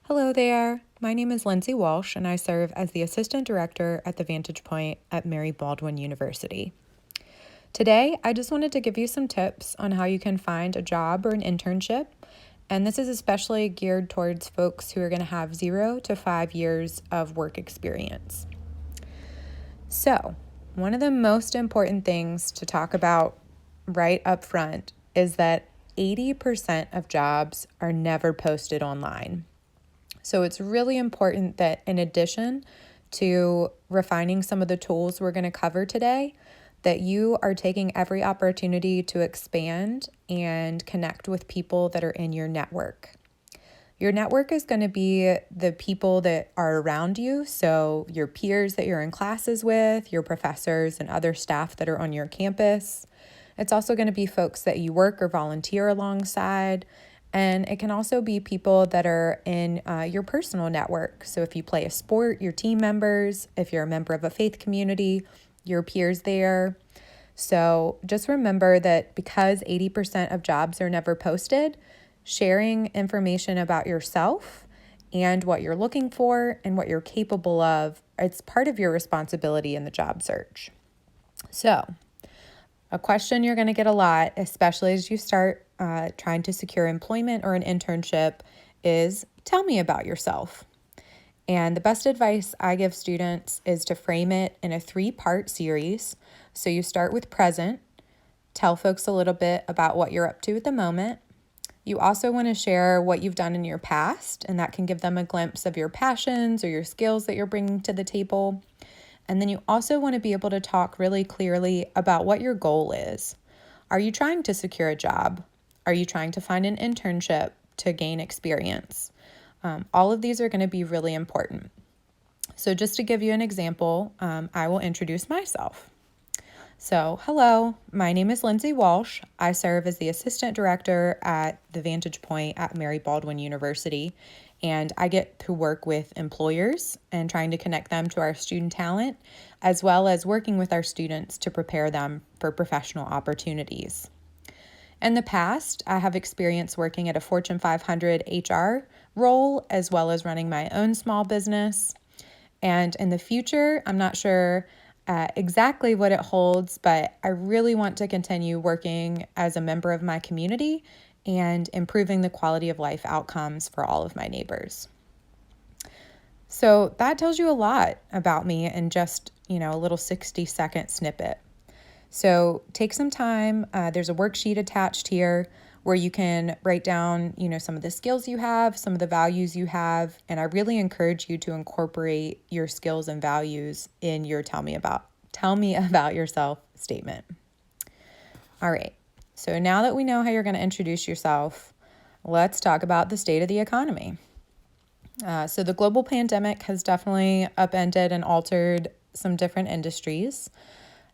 Hello there. My name is Lindsay Walsh, and I serve as the Assistant Director at the Vantage Point at Mary Baldwin University. Today, I just wanted to give you some tips on how you can find a job or an internship, and this is especially geared towards folks who are going to have 0 to 5 years of work experience. So, one of the most important things to talk about right up front is that 80% of jobs are never posted online. So it's really important that in addition to refining some of the tools we're going to cover today, that you are taking every opportunity to expand and connect with people that are in your network. Your network is going to be the people that are around you, so your peers that you're in classes with, your professors and other staff that are on your campus. It's also going to be folks that you work or volunteer alongside, and it can also be people that are in your personal network. So if you play a sport, your team members, if you're a member of a faith community, your peers there. So just remember that because 80% of jobs are never posted, sharing information about yourself and what you're looking for and what you're capable of, it's part of your responsibility in the job search. So a question you're going to get a lot, especially as you start trying to secure employment or an internship, is tell me about yourself. And the best advice I give students is to frame it in a 3-part series. So you start with present, tell folks a little bit about what you're up to at the moment. You also want to share what you've done in your past, and that can give them a glimpse of your passions or your skills that you're bringing to the table. And then you also want to be able to talk really clearly about what your goal is. Are you trying to secure a job? Are you trying to find an internship to gain experience? All of these are going to be really important. So just to give you an example, I will introduce myself. So, hello, my name is Lindsay Walsh. I serve as the Assistant Director at the Vantage Point at Mary Baldwin University, and I get to work with employers and trying to connect them to our student talent, as well as working with our students to prepare them for professional opportunities. In the past, I have experience working at a Fortune 500 HR role, as well as running my own small business. And in the future, I'm not sure exactly what it holds, but I really want to continue working as a member of my community and improving the quality of life outcomes for all of my neighbors. So that tells you a lot about me in just, a little 60-second snippet. So take some time. There's a worksheet attached here where you can write down, some of the skills you have, some of the values you have, and I really encourage you to incorporate your skills and values in your tell me about yourself statement. All right. So now that we know how you're going to introduce yourself, let's talk about the state of the economy. So the global pandemic has definitely upended and altered some different industries.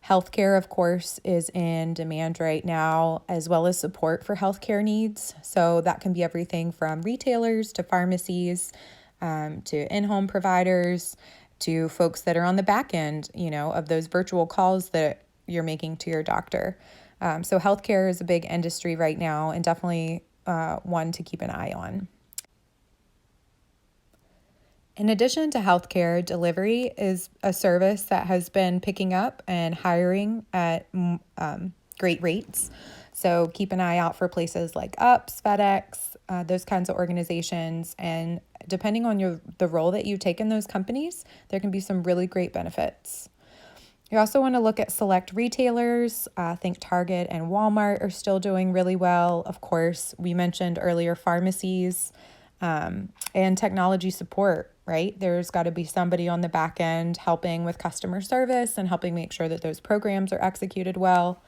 Healthcare, of course, is in demand right now, as well as support for healthcare needs. So that can be everything from retailers to pharmacies, to in-home providers, to folks that are on the back end, of those virtual calls that you're making to your doctor. So healthcare is a big industry right now and definitely one to keep an eye on. In addition to healthcare, delivery is a service that has been picking up and hiring at great rates. So keep an eye out for places like UPS, FedEx, those kinds of organizations. And depending on the role that you take in those companies, there can be some really great benefits. You also want to look at select retailers. I think Target and Walmart are still doing really well. Of course, we mentioned earlier pharmacies and technology support, right? There's got to be somebody on the back end helping with customer service and helping make sure that those programs are executed well.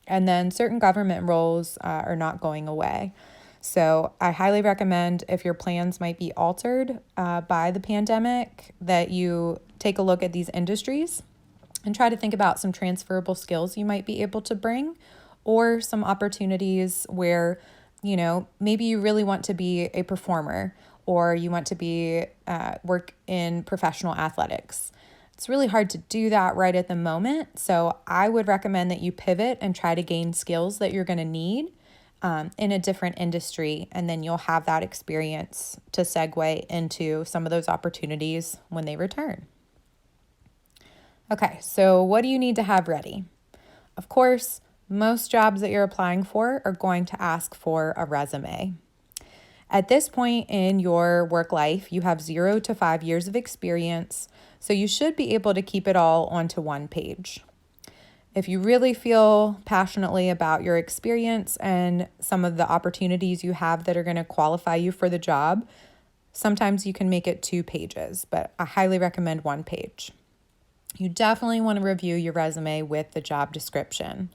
And then certain government roles are not going away. So I highly recommend, if your plans might be altered by the pandemic, that you take a look at these industries and try to think about some transferable skills you might be able to bring, or some opportunities where, maybe you really want to be a performer, or you want to be work in professional athletics. It's really hard to do that right at the moment. So I would recommend that you pivot and try to gain skills that you're going to need in a different industry, and then you'll have that experience to segue into some of those opportunities when they return. Okay, so what do you need to have ready? Of course, most jobs that you're applying for are going to ask for a resume. At this point in your work life, you have 0 to 5 years of experience, so you should be able to keep it all onto one page. If you really feel passionately about your experience and some of the opportunities you have that are going to qualify you for the job, sometimes you can make it 2 pages, but I highly recommend 1 page. You definitely want to review your resume with the job description.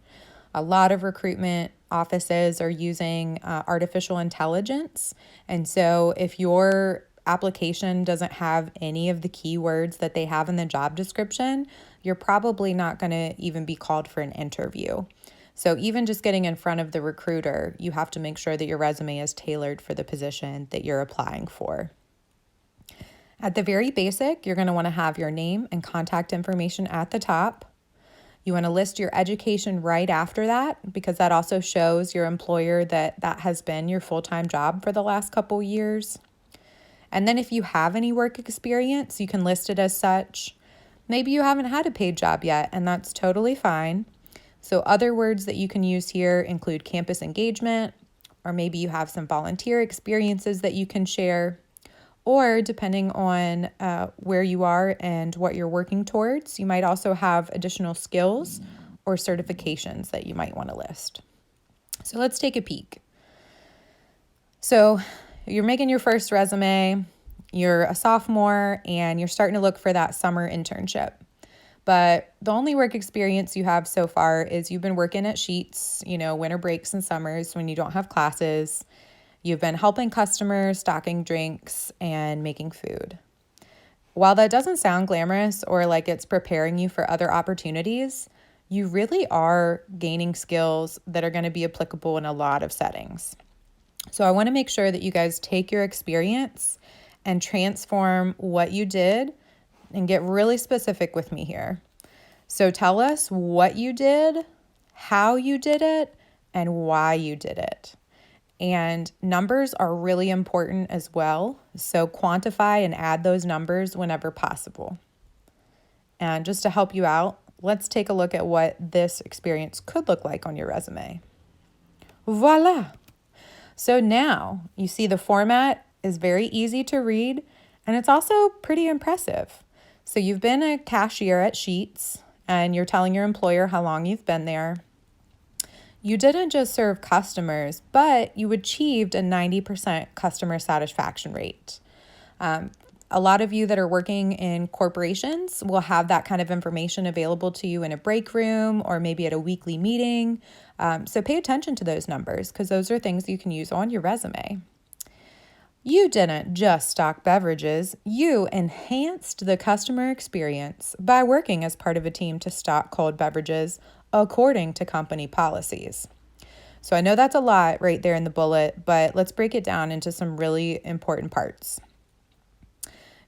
A lot of recruitment offices are using artificial intelligence. And so if your application doesn't have any of the keywords that they have in the job description, you're probably not going to even be called for an interview. So even just getting in front of the recruiter, you have to make sure that your resume is tailored for the position that you're applying for. At the very basic, you're going to want to have your name and contact information at the top. You want to list your education right after that, because that also shows your employer that that has been your full-time job for the last couple years. And then if you have any work experience, you can list it as such. Maybe you haven't had a paid job yet, and that's totally fine. So other words that you can use here include campus engagement, or maybe you have some volunteer experiences that you can share. Or depending on where you are and what you're working towards, you might also have additional skills or certifications that you might want to list. So let's take a peek. So you're making your first resume, you're a sophomore, and you're starting to look for that summer internship. But the only work experience you have so far is you've been working at Sheets, winter breaks and summers when you don't have classes. You've been helping customers, stocking drinks, and making food. While that doesn't sound glamorous or like it's preparing you for other opportunities, you really are gaining skills that are going to be applicable in a lot of settings. So I want to make sure that you guys take your experience and transform what you did and get really specific with me here. So tell us what you did, how you did it, and why you did it. And numbers are really important as well. So quantify and add those numbers whenever possible. And just to help you out, let's take a look at what this experience could look like on your resume. Voila! So now you see the format is very easy to read, and it's also pretty impressive. So you've been a cashier at Sheets, and you're telling your employer how long you've been there. You didn't just serve customers, but you achieved a 90% customer satisfaction rate. A lot of you that are working in corporations will have that kind of information available to you in a break room or maybe at a weekly meeting. So pay attention to those numbers, because those are things you can use on your resume. You didn't just stock beverages, you enhanced the customer experience by working as part of a team to stock cold beverages according to company policies. So I know that's a lot right there in the bullet, but let's break it down into some really important parts.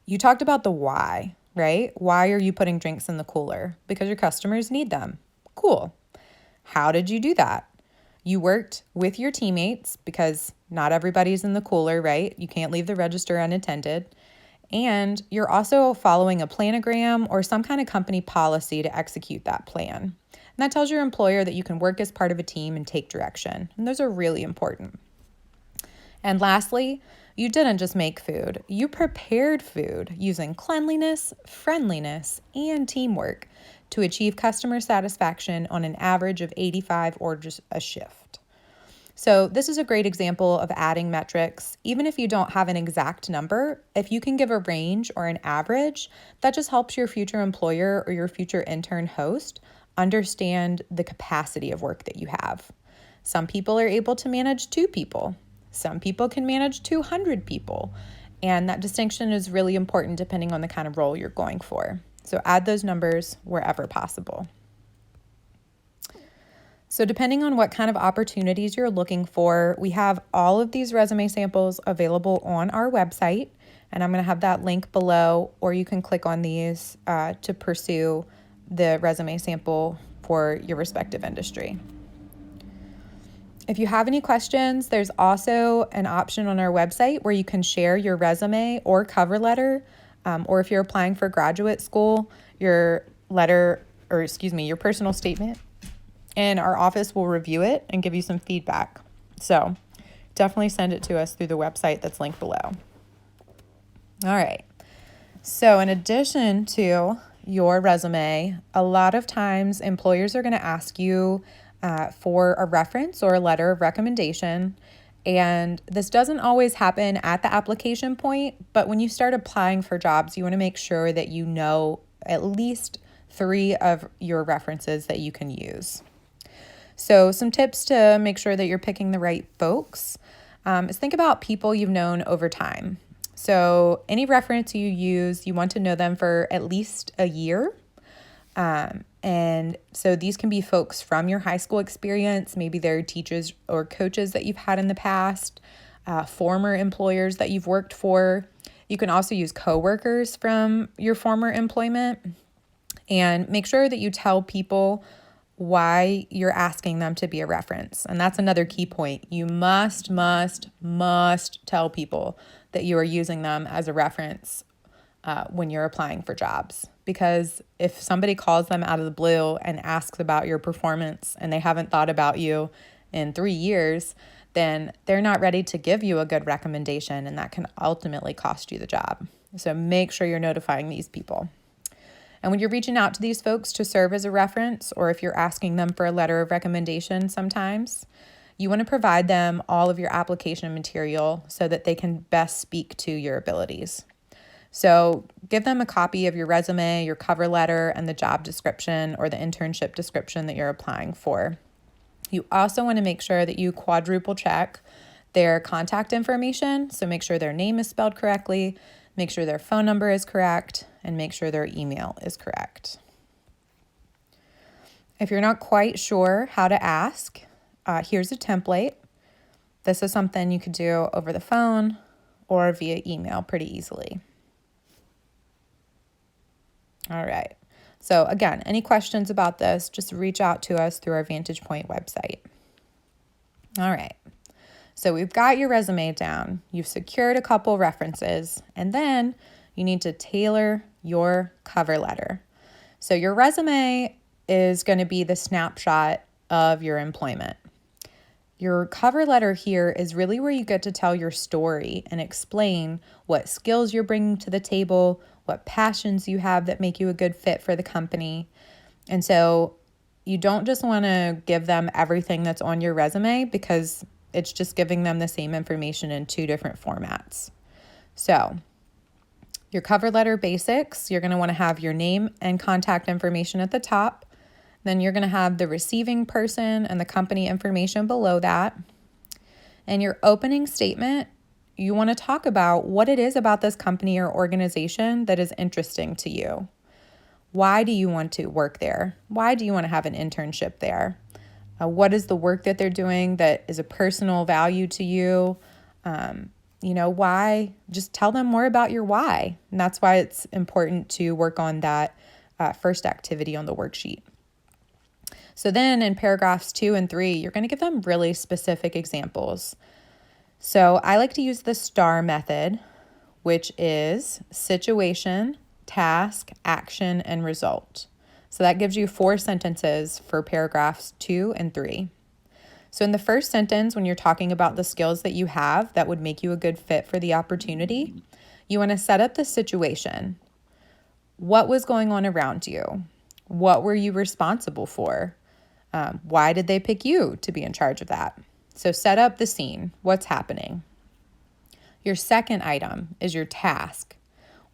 You talked about the why, right? Why are you putting drinks in the cooler? Because your customers need them. Cool. How did you do that? You worked with your teammates, because not everybody's in the cooler, right? You can't leave the register unattended. And you're also following a planogram or some kind of company policy to execute that plan. And that tells your employer that you can work as part of a team and take direction. And those are really important. And lastly, you didn't just make food. You prepared food using cleanliness, friendliness, and teamwork to achieve customer satisfaction on an average of 85 orders a shift. So this is a great example of adding metrics. Even if you don't have an exact number, if you can give a range or an average, that just helps your future employer or your future intern host understand the capacity of work that you have. Some people are able to manage 2 people. Some people can manage 200 people. And that distinction is really important depending on the kind of role you're going for. So add those numbers wherever possible. So depending on what kind of opportunities you're looking for, we have all of these resume samples available on our website, and I'm going to have that link below, or you can click on these to pursue the resume sample for your respective industry. If you have any questions, there's also an option on our website where you can share your resume or cover letter, or if you're applying for graduate school, your your personal statement, and our office will review it and give you some feedback. So definitely send it to us through the website that's linked below. All right. So in addition to your resume, a lot of times employers are going to ask you for a reference or a letter of recommendation. And this doesn't always happen at the application point, but when you start applying for jobs, you want to make sure that you know at least 3 of your references that you can use. So some tips to make sure that you're picking the right folks is think about people you've known over time. So any reference you use, you want to know them for at least a year. And so these can be folks from your high school experience. Maybe they're teachers or coaches that you've had in the past, former employers that you've worked for. You can also use coworkers from your former employment, and make sure that you tell people why you're asking them to be a reference. And that's another key point. You must tell people that you are using them as a reference when you're applying for jobs. Because if somebody calls them out of the blue and asks about your performance and they haven't thought about you in 3 years, then they're not ready to give you a good recommendation, and that can ultimately cost you the job. So make sure you're notifying these people. And when you're reaching out to these folks to serve as a reference, or if you're asking them for a letter of recommendation sometimes, you want to provide them all of your application material so that they can best speak to your abilities. So give them a copy of your resume, your cover letter, and the job description or the internship description that you're applying for. You also want to make sure that you quadruple check their contact information. So make sure their name is spelled correctly, make sure their phone number is correct, and make sure their email is correct. If you're not quite sure how to ask, here's a template. This is something you could do over the phone or via email pretty easily. All right. So again, any questions about this, just reach out to us through our Vantage Point website. All right. So we've got your resume down. You've secured a couple references, and then you need to tailor your cover letter. So your resume is going to be the snapshot of your employment. Your cover letter here is really where you get to tell your story and explain what skills you're bringing to the table, what passions you have that make you a good fit for the company. And so you don't just want to give them everything that's on your resume, because it's just giving them the same information in 2 different formats. So your cover letter basics, you're going to want to have your name and contact information at the top. Then you're going to have the receiving person and the company information below that. And your opening statement, you want to talk about what it is about this company or organization that is interesting to you. Why do you want to work there? Why do you want to have an internship there? What is the work that they're doing that is a personal value to you? Why? Just tell them more about your why. And that's why it's important to work on that first activity on the worksheet. So then in paragraphs 2 and 3, you're going to give them really specific examples. So I like to use the STAR method, which is situation, task, action, and result. So that gives you 4 sentences for paragraphs 2 and 3. So in the first sentence, when you're talking about the skills that you have that would make you a good fit for the opportunity, you want to set up the situation. What was going on around you? What were you responsible for? Why did they pick you to be in charge of that? So set up the scene. What's happening? Your second item is your task.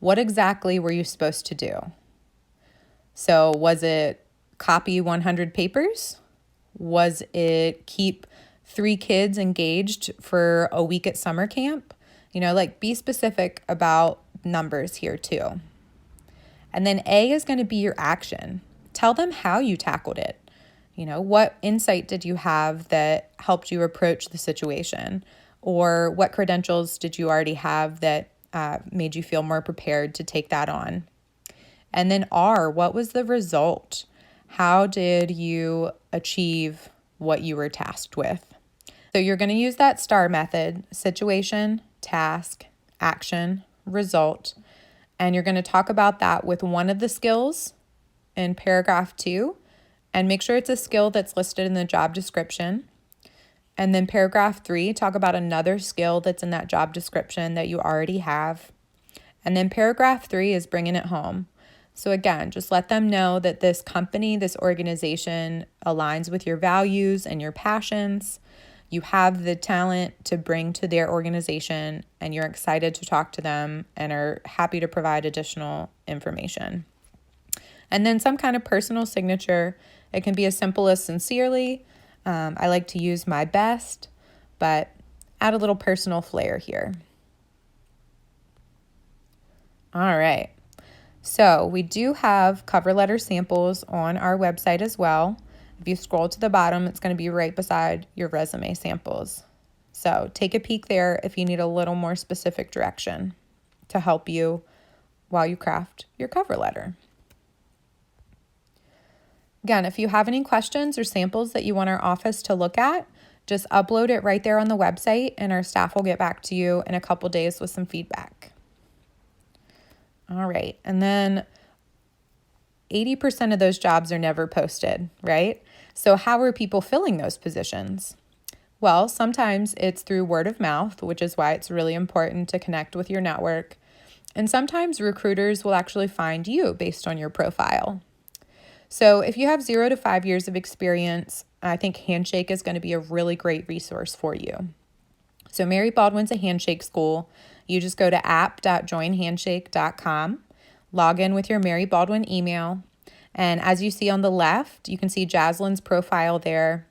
What exactly were you supposed to do? So was it copy 100 papers? Was it keep 3 kids engaged for a week at summer camp? Be specific about numbers here too. And then A is going to be your action. Tell them how you tackled it. What insight did you have that helped you approach the situation? Or what credentials did you already have that made you feel more prepared to take that on? And then R, what was the result? How did you achieve what you were tasked with? So you're going to use that STAR method: situation, task, action, result. And you're going to talk about that with one of the skills in paragraph 2, and make sure it's a skill that's listed in the job description. And then paragraph 3, talk about another skill that's in that job description that you already have. And then paragraph 3 is bringing it home. So again, just let them know that this company, this organization aligns with your values and your passions. You have the talent to bring to their organization, and you're excited to talk to them and are happy to provide additional information. And then some kind of personal signature. It can be as simple as sincerely. I like to use my best, but add a little personal flair here. All right. So we do have cover letter samples on our website as well. If you scroll to the bottom, it's going to be right beside your resume samples. So take a peek there if you need a little more specific direction to help you while you craft your cover letter. Again, if you have any questions or samples that you want our office to look at, just upload it right there on the website, and our staff will get back to you in a couple days with some feedback. All right, and then 80% of those jobs are never posted, right? So how are people filling those positions? Well, sometimes it's through word of mouth, which is why it's really important to connect with your network. And sometimes recruiters will actually find you based on your profile. So if you have 0 to 5 years of experience, I think Handshake is going to be a really great resource for you. So Mary Baldwin's a Handshake school. You just go to app.joinhandshake.com, log in with your Mary Baldwin email, and as you see on the left, you can see Jaslyn's profile there.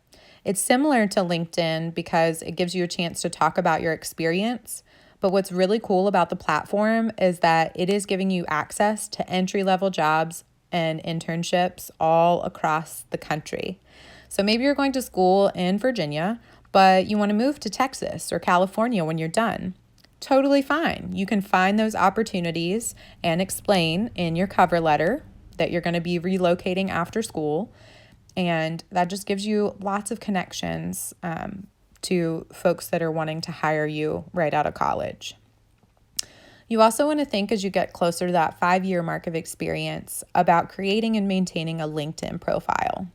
It's similar to LinkedIn because it gives you a chance to talk about your experience. But what's really cool about the platform is that it is giving you access to entry-level jobs and internships all across the country. So maybe you're going to school in Virginia, but you want to move to Texas or California when you're done. Totally fine. You can find those opportunities and explain in your cover letter that you're going to be relocating after school. And that just gives you lots of connections to folks that are wanting to hire you right out of college. You also want to think, as you get closer to that 5-year mark of experience, about creating and maintaining a LinkedIn profile.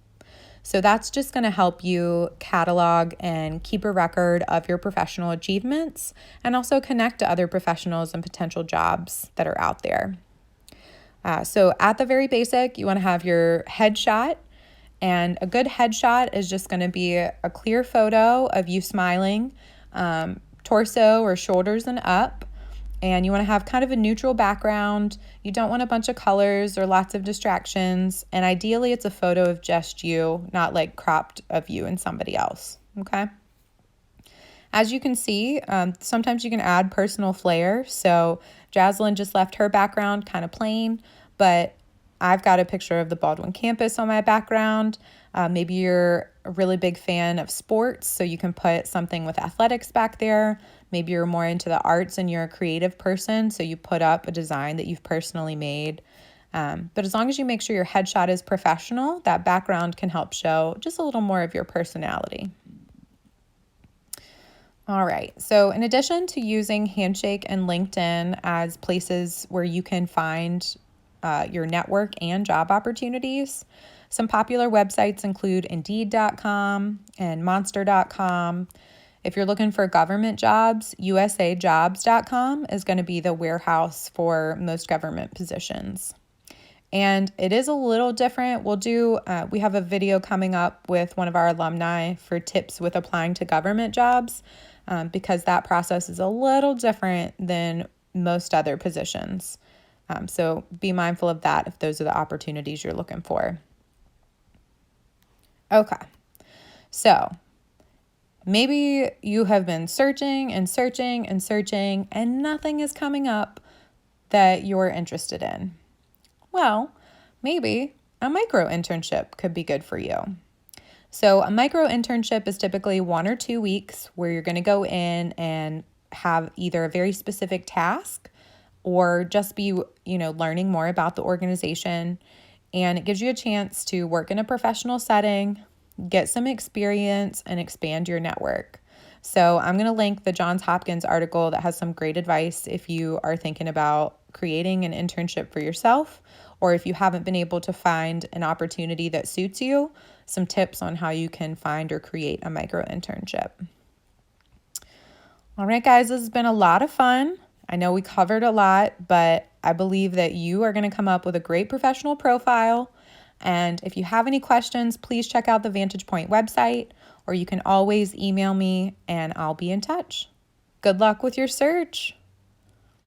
So that's just going to help you catalog and keep a record of your professional achievements, and also connect to other professionals and potential jobs that are out there. So at the very basic, you want to have your headshot, and a good headshot is just going to be a clear photo of you smiling, torso or shoulders and up. And you want to have kind of a neutral background. You don't want a bunch of colors or lots of distractions. And ideally, it's a photo of just you, not like cropped of you and somebody else, okay? As you can see, sometimes you can add personal flair. So Jaslyn just left her background kind of plain, but I've got a picture of the Baldwin campus on my background. Maybe you're a really big fan of sports, so you can put something with athletics back there. Maybe you're more into the arts and you're a creative person, so you put up a design that you've personally made. But as long as you make sure your headshot is professional, that background can help show just a little more of your personality. All right, so in addition to using Handshake and LinkedIn as places where you can find your network and job opportunities, some popular websites include Indeed.com and Monster.com. If you're looking for government jobs, USAjobs.com is going to be the warehouse for most government positions. And it is a little different. We have a video coming up with one of our alumni for tips with applying to government jobs, because that process is a little different than most other positions. So be mindful of that if those are the opportunities you're looking for. Okay, so maybe you have been searching and searching and searching, and nothing is coming up that you're interested in. Well, maybe a micro internship could be good for you. So a micro internship is typically 1 or 2 weeks where you're going to go in and have either a very specific task or just be, learning more about the organization. And it gives you a chance to work in a professional setting, get some experience, and expand your network. So I'm going to link the Johns Hopkins article that has some great advice if you are thinking about creating an internship for yourself, or if you haven't been able to find an opportunity that suits you, some tips on how you can find or create a micro internship. All right, guys, this has been a lot of fun. I know we covered a lot, but I believe that you are going to come up with a great professional profile. And if you have any questions, please check out the Vantage Point website, or you can always email me and I'll be in touch. Good luck with your search.